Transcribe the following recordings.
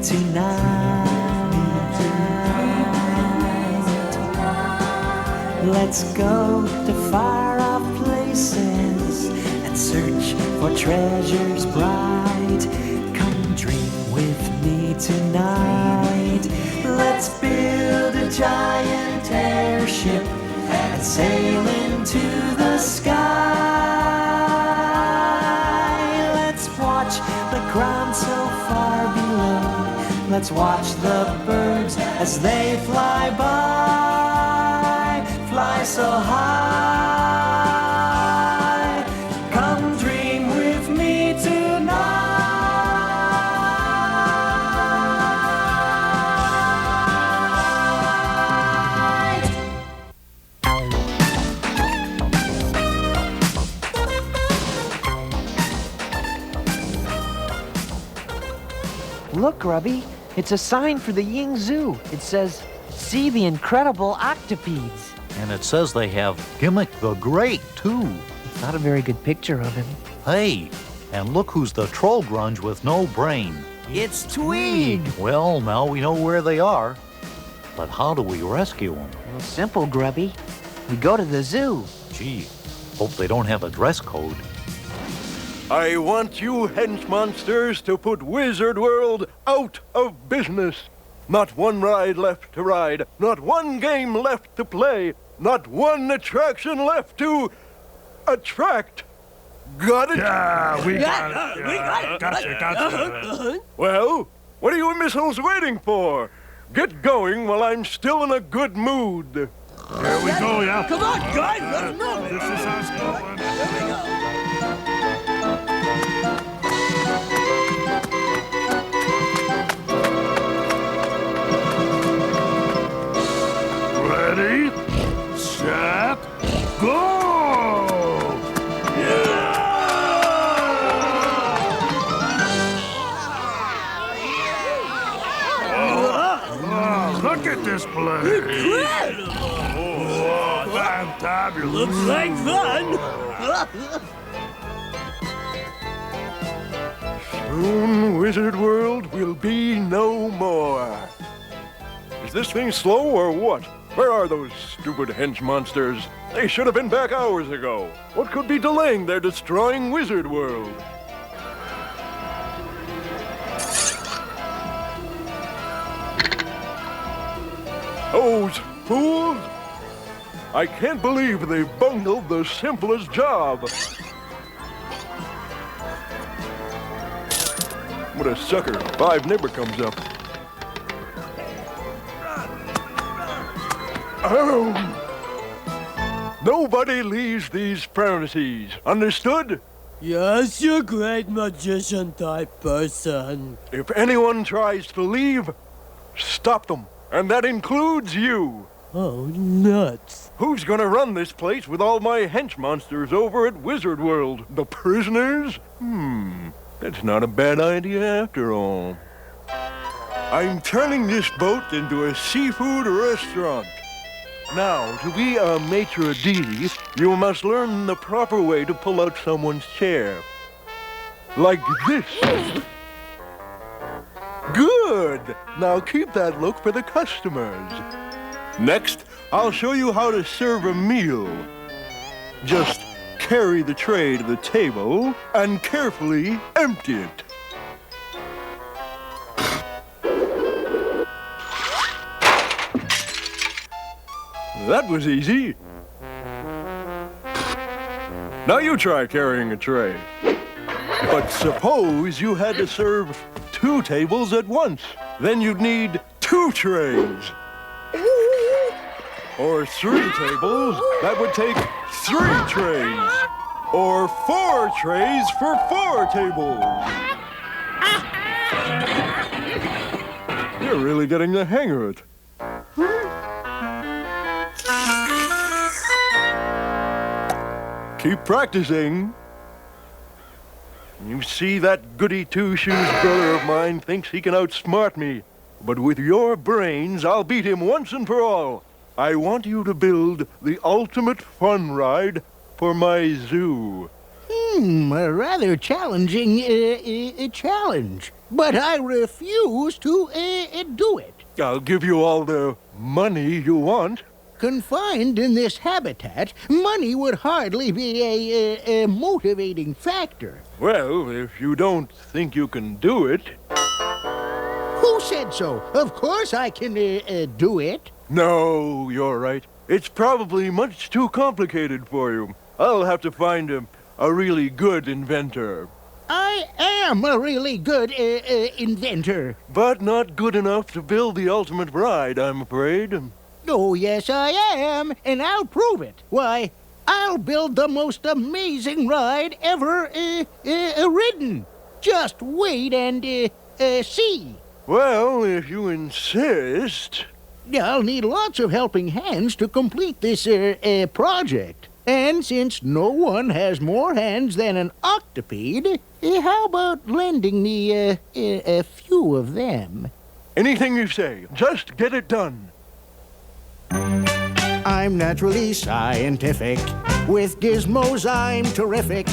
tonight. Let's go to far-off places and search for treasures bright. Come dream with me tonight. Let's build a giant airship and sail into the sky. Let's watch the ground so far below. Let's watch the birds as they fly by, fly so high. Come dream with me tonight. Look, Grubby, it's a sign for the Ying Zoo. It says, "See the incredible octopedes." And it says they have Gimmick the Great, too. It's not a very good picture of him. Hey, and look who's the troll grunge with no brain. It's Tweed! Well, now we know where they are. But how do we rescue them? Well, simple, Grubby. We go to the zoo. Gee, hope they don't have a dress code. I want you hench monsters to put Wizard World out of business. Not one ride left to ride, not one game left to play, not one attraction left to attract. Got it? Yeah, we got it. We got it. Gotcha. Well, what are you missiles waiting for? Get going while I'm still in a good mood. Here we go, yeah. Come on, guys, let's move. This is how it's going. Here we go. Ready, set, go! Oh, look at this place! Incredible! Oh, fantabulous! Looks like fun! Soon Wizard World will be no more. Is this thing slow or what? Where are those stupid hench monsters? They should have been back hours ago. What could be delaying their destroying Wizard World? Those fools! I can't believe they bungled the simplest job. What a sucker. 5 never comes up. Nobody leaves these premises. Understood? Yes, you great magician type person. If anyone tries to leave, stop them. And that includes you. Oh, nuts. Who's gonna run this place with all my hench monsters over at Wizard World? The prisoners? That's not a bad idea after all. I'm turning this boat into a seafood restaurant. Now, to be a maitre d', you must learn the proper way to pull out someone's chair. Like this. Good! Now keep that look for the customers. Next, I'll show you how to serve a meal. Just carry the tray to the table and carefully empty it. That was easy. Now you try carrying a tray. But suppose you had to serve 2 tables at once. Then you'd need 2 trays. Or 3 tables, that would take 3 trays. Or 4 trays for 4 tables. You're really getting the hang of it. Keep practicing. You see, that goody two-shoes brother of mine thinks he can outsmart me. But with your brains, I'll beat him once and for all. I want you to build the ultimate fun ride for my zoo. A rather challenging challenge. but I refuse to do it. I'll give you all the money you want. Confined in this habitat, money would hardly be a motivating factor. Well, if you don't think you can do it... Who said so? Of course I can do it. No, you're right. It's probably much too complicated for you. I'll have to find a really good inventor. I am a really good inventor. But not good enough to build the ultimate ride, I'm afraid. Oh, yes, I am, and I'll prove it. Why, I'll build the most amazing ride ever ridden. Just wait and see. Well, if you insist... I'll need lots of helping hands to complete this project. And since no one has more hands than an octopede, how about lending me a few of them? Anything you say. Just get it done. I'm naturally scientific. With gizmos, I'm terrific.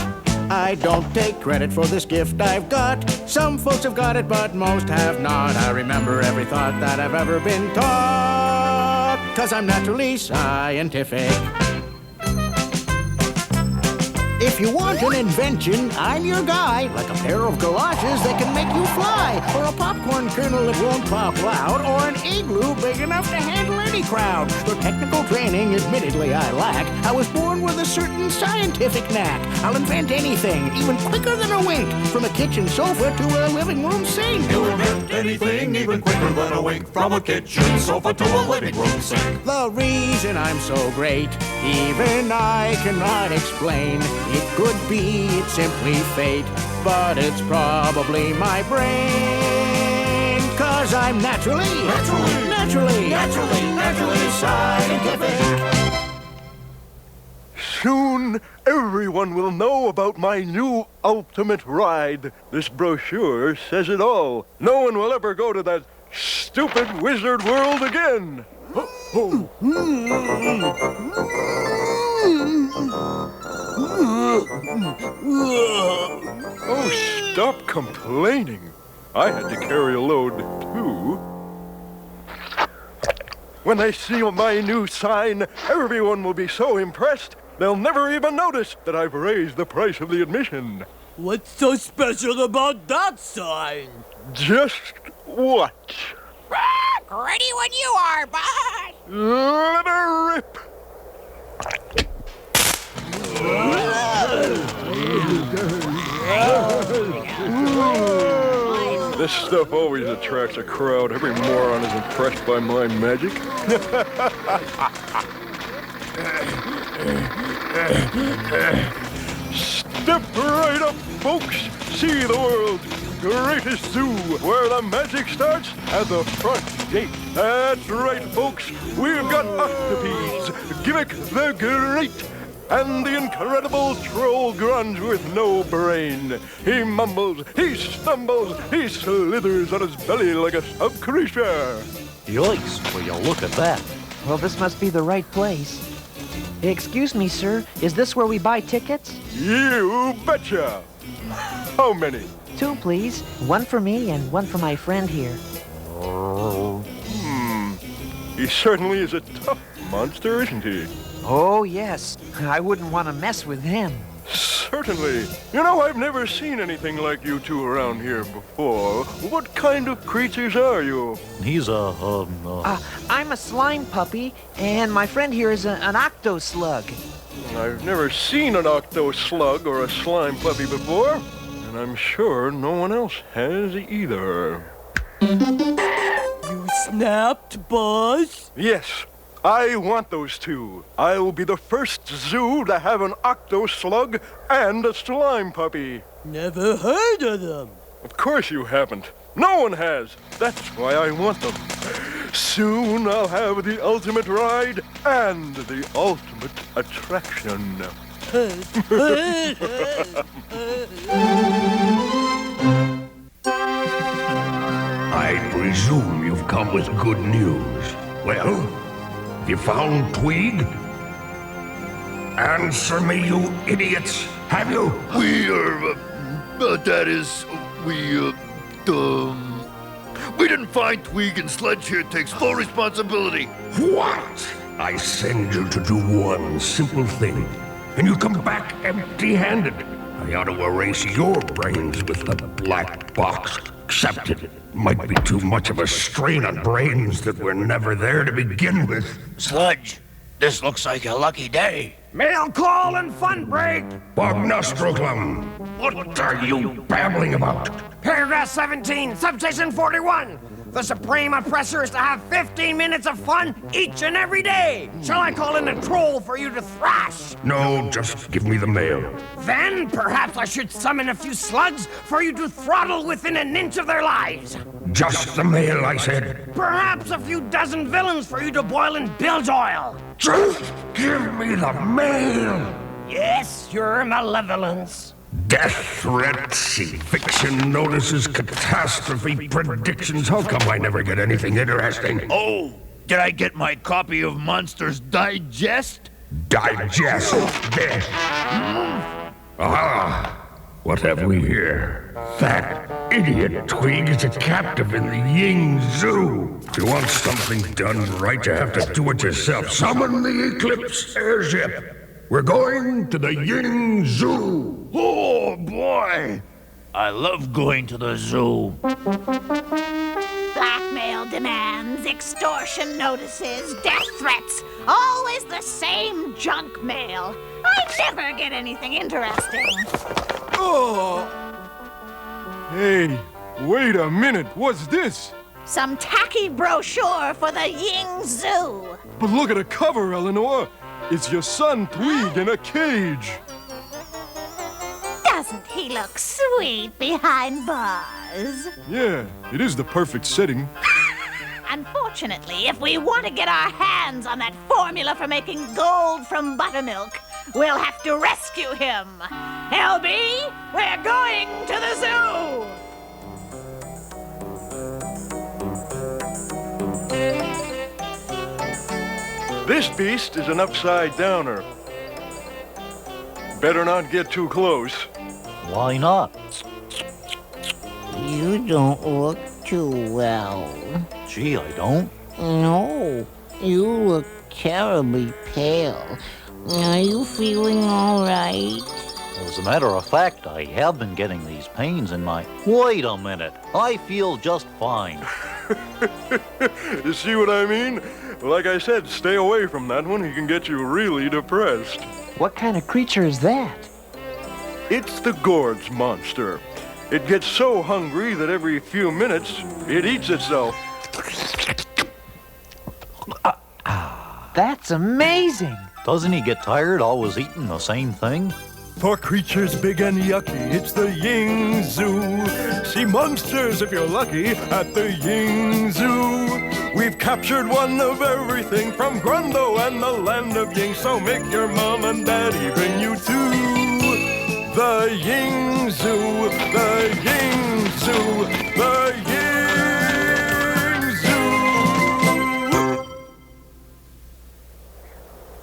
I don't take credit for this gift I've got. Some folks have got it, but most have not. I remember every thought that I've ever been taught, 'cause I'm naturally scientific. If you want an invention, I'm your guy. Like a pair of galoshes that can make you fly, or a popcorn kernel that won't pop loud, or an igloo big enough to handle any crowd. The technical training, admittedly, I lack. I was born with a certain scientific knack. I'll invent anything, even quicker than a wink, from a kitchen sofa to a living room sink. You'll invent anything even quicker than a wink, from a kitchen sofa to a living room sink. The reason I'm so great, even I cannot explain. It could be, it's simply fate, but it's probably my brain. 'Cause I'm naturally scientific. Soon, everyone will know about my new ultimate ride. This brochure says it all. No one will ever go to that stupid wizard world again. Oh, stop complaining. I had to carry a load, too. When they see my new sign, everyone will be so impressed, they'll never even notice that I've raised the price of the admission. What's so special about that sign? Just watch. Ready when you are, boss! Let her rip. This stuff always attracts a crowd. Every moron is impressed by my magic. Step right up, folks. See the world's greatest zoo, where the magic starts at the front gate. That's right, folks. We've got octopedes, Gimmick the Great, and the incredible troll grunge with no brain. He mumbles, he stumbles, he slithers on his belly like a sub-creature. Yikes, will you look at that? Well, this must be the right place. Excuse me, sir. Is this where we buy tickets? You betcha. How many? 2, please. 1 for me and 1 for my friend here. He certainly is a tough monster, isn't he? Oh, yes. I wouldn't want to mess with him. Certainly. You know, I've never seen anything like you two around here before. What kind of creatures are you? He's I'm a slime puppy, and my friend here is an octo slug. I've never seen an octo slug or a slime puppy before, and I'm sure no one else has either. You snapped, boss? Yes, I want those two. I'll be the first zoo to have an octo slug and a slime puppy. Never heard of them. Of course you haven't. No one has. That's why I want them. Soon I'll have the ultimate ride and the ultimate attraction. I presume you've come with good news. Well, you found Tweeg? Answer me, you idiots. Have you? We didn't find Twig, and Sledge here takes full responsibility. What? I send you to do one simple thing, and you come back empty-handed. I ought to erase your brains with the black box. Except it might be too much of a strain on brains that were never there to begin with. Sludge, this looks like a lucky day. Mail call and fun break. Bognostroclum, what are you babbling about? Paragraph 17, subsection 41. The supreme oppressor is to have 15 minutes of fun each and every day. Shall I call in a troll for you to thrash? No, just give me the mail. Then perhaps I should summon a few slugs for you to throttle within an inch of their lives. Just the mail, I said. Perhaps a few dozen villains for you to boil in bilge oil. Just give me the mail. Yes, your malevolence. Death threats, eviction notices, catastrophe predictions. How come I never get anything interesting? Oh, did I get my copy of Monsters Digest? Digest this. Ah, what have we here? That idiot Twig is a captive in the Ying Zoo. If you want something done right, you have to do it yourself. Summon the Eclipse airship. We're going to the Ying Zoo. Oh, boy. I love going to the zoo. Blackmail demands, extortion notices, death threats. Always the same junk mail. I never get anything interesting. Oh! Hey, wait a minute. What's this? Some tacky brochure for the Ying Zoo. But look at the cover, Eleanor. It's your son Twig in a cage. Doesn't he look sweet behind bars? Yeah, it is the perfect setting. Unfortunately, if we want to get our hands on that formula for making gold from buttermilk, we'll have to rescue him. LB, we're going to the zoo! This beast is an upside-downer. Better not get too close. Why not? You don't look too well. Gee, I don't. No, you look terribly pale. Are you feeling all right? As a matter of fact, I have been getting these pains in my... Wait a minute. I feel just fine. You see what I mean? Like I said, stay away from that one. He can get you really depressed. What kind of creature is that? It's the Gourds monster. It gets so hungry that every few minutes, it eats itself. That's amazing. Doesn't he get tired always eating the same thing? For creatures big and yucky, it's the Ying Zoo. See monsters if you're lucky at the Ying Zoo. We've captured one of everything from Grundo and the land of Ying. So make your mom and daddy bring you to the Ying Zoo, the Ying Zoo, the Ying Zoo.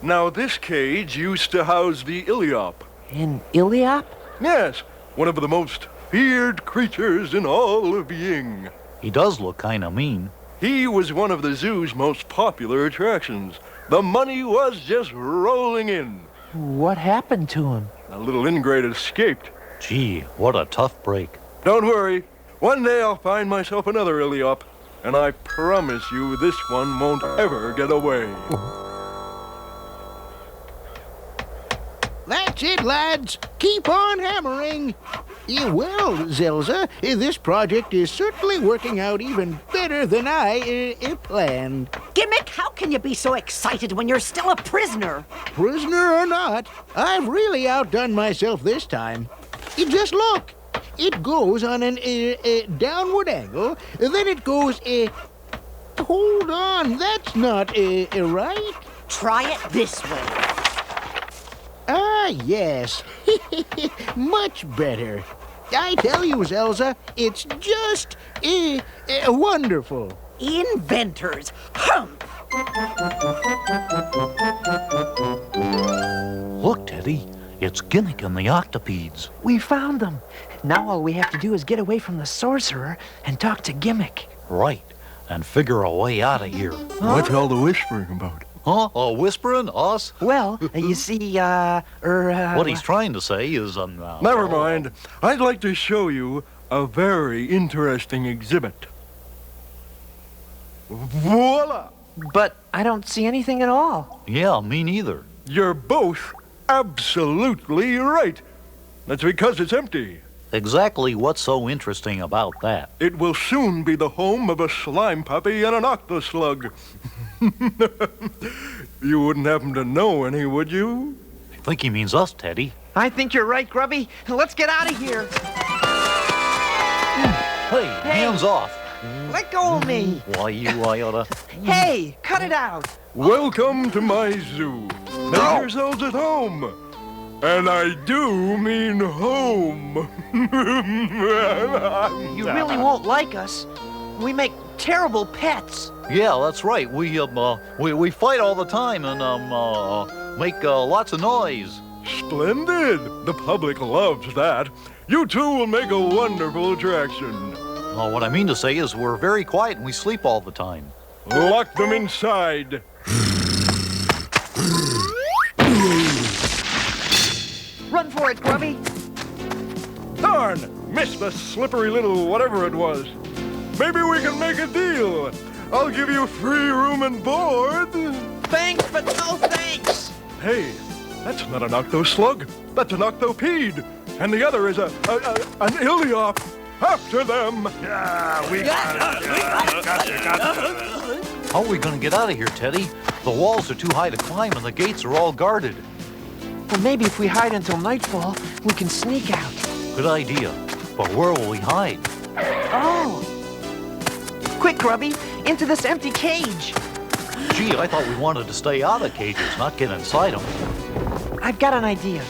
Now this cage used to house the Iliop. An Iliop? Yes, one of the most feared creatures in all of Ying. He does look kind of mean. He was one of the zoo's most popular attractions. The money was just rolling in. What happened to him? A little ingrate escaped. Gee, what a tough break. Don't worry. One day I'll find myself another Iliop, and I promise you this one won't ever get away. That's it, lads. Keep on hammering. Well, Zelza, this project is certainly working out even better than I planned. Gimmick, how can you be so excited when you're still a prisoner? Prisoner or not, I've really outdone myself this time. Just look. It goes on an downward angle, then it goes hold on, that's not right. Try it this way. Ah, yes. Much better. I tell you, Zelza, it's just wonderful. Inventors. Humph! Look, Teddy. It's Gimmick and the octopedes. We found them. Now all we have to do is get away from the sorcerer and talk to Gimmick. Right, and figure a way out of here. What's all the whispering about? Huh? Whispering? Us? Well, you see, What he's trying to say is, Never mind. I'd like to show you a very interesting exhibit. Voila! But I don't see anything at all. Yeah, me neither. You're both absolutely right. That's because it's empty. Exactly what's so interesting about that? It will soon be the home of a slime puppy and an octoslug. You wouldn't happen to know any, would you? I think he means us, Teddy. I think you're right, Grubby. Let's get out of here. Hey, hands off. Let go of me. Why, you oughta... Hey, cut it out. Welcome to my zoo. Make yourselves at home. And I do mean home. You really won't like us. We make terrible pets. Yeah, that's right. We fight all the time and, make, lots of noise. Splendid. The public loves that. You two will make a wonderful attraction. What I mean to say is we're very quiet and we sleep all the time. Lock them inside. Run for it, Grubby. Darn! Missed the slippery little whatever it was. Maybe we can make a deal. I'll give you free room and board. Thanks, but no thanks. Hey, that's not an octoslug. That's an octopede. And the other is an iliop. After them. Yeah, we got it. How are we going to get out of here, Teddy? The walls are too high to climb and the gates are all guarded. Well, maybe if we hide until nightfall, we can sneak out. Good idea. But where will we hide? Oh! Quick, Grubby, into this empty cage. Gee, I thought we wanted to stay out of cages, not get inside them. I've got an idea.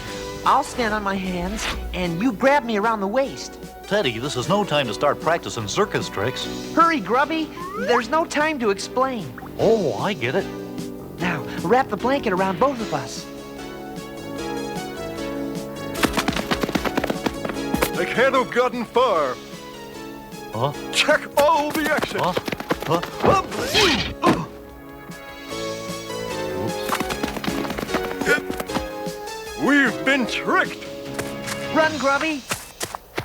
I'll stand on my hands, and you grab me around the waist. Teddy, this is no time to start practicing circus tricks. Hurry, Grubby. There's no time to explain. Oh, I get it. Now, wrap the blanket around both of us. They can't have gotten far. Huh? Check all the exits. Huh? We've been tricked. Run, Grubby.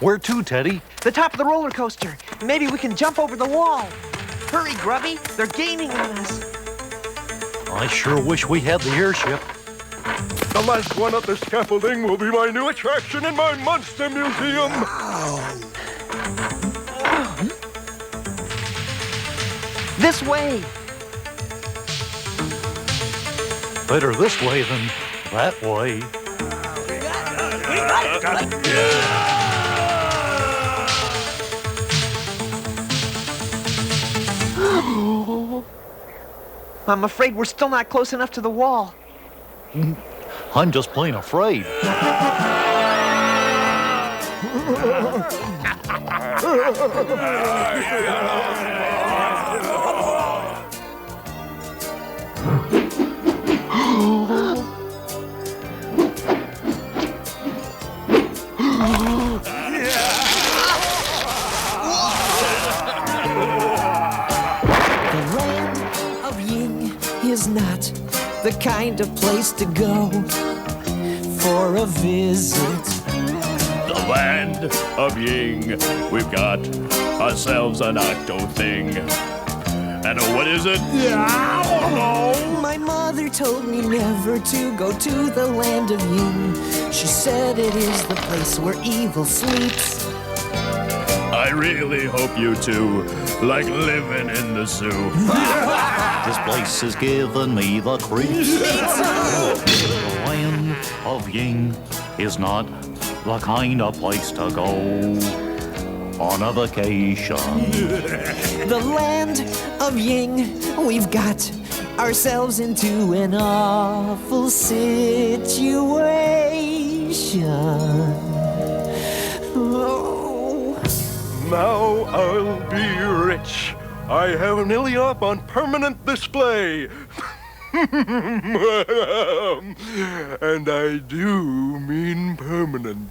Where to, Teddy? The top of the roller coaster. Maybe we can jump over the wall. Hurry, Grubby. They're gaining on us. I sure wish we had the airship. The last one up the scaffolding will be my new attraction in my monster museum. This way. Better this way than that way. I'm afraid we're still not close enough to the wall. I'm just plain afraid. Is not the kind of place to go for a visit. The land of Ying, we've got ourselves an octo thing. And what is it? I don't know. My mother told me never to go to the land of Ying. She said it is the place where evil sleeps. I really hope you two like living in the zoo. This place is giving me the creeps. The land of Ying is not the kind of place to go on a vacation. The land of Ying, we've got ourselves into an awful situation. Oh. Now I'll be rich. I have an iliop on permanent display. And I do mean permanent.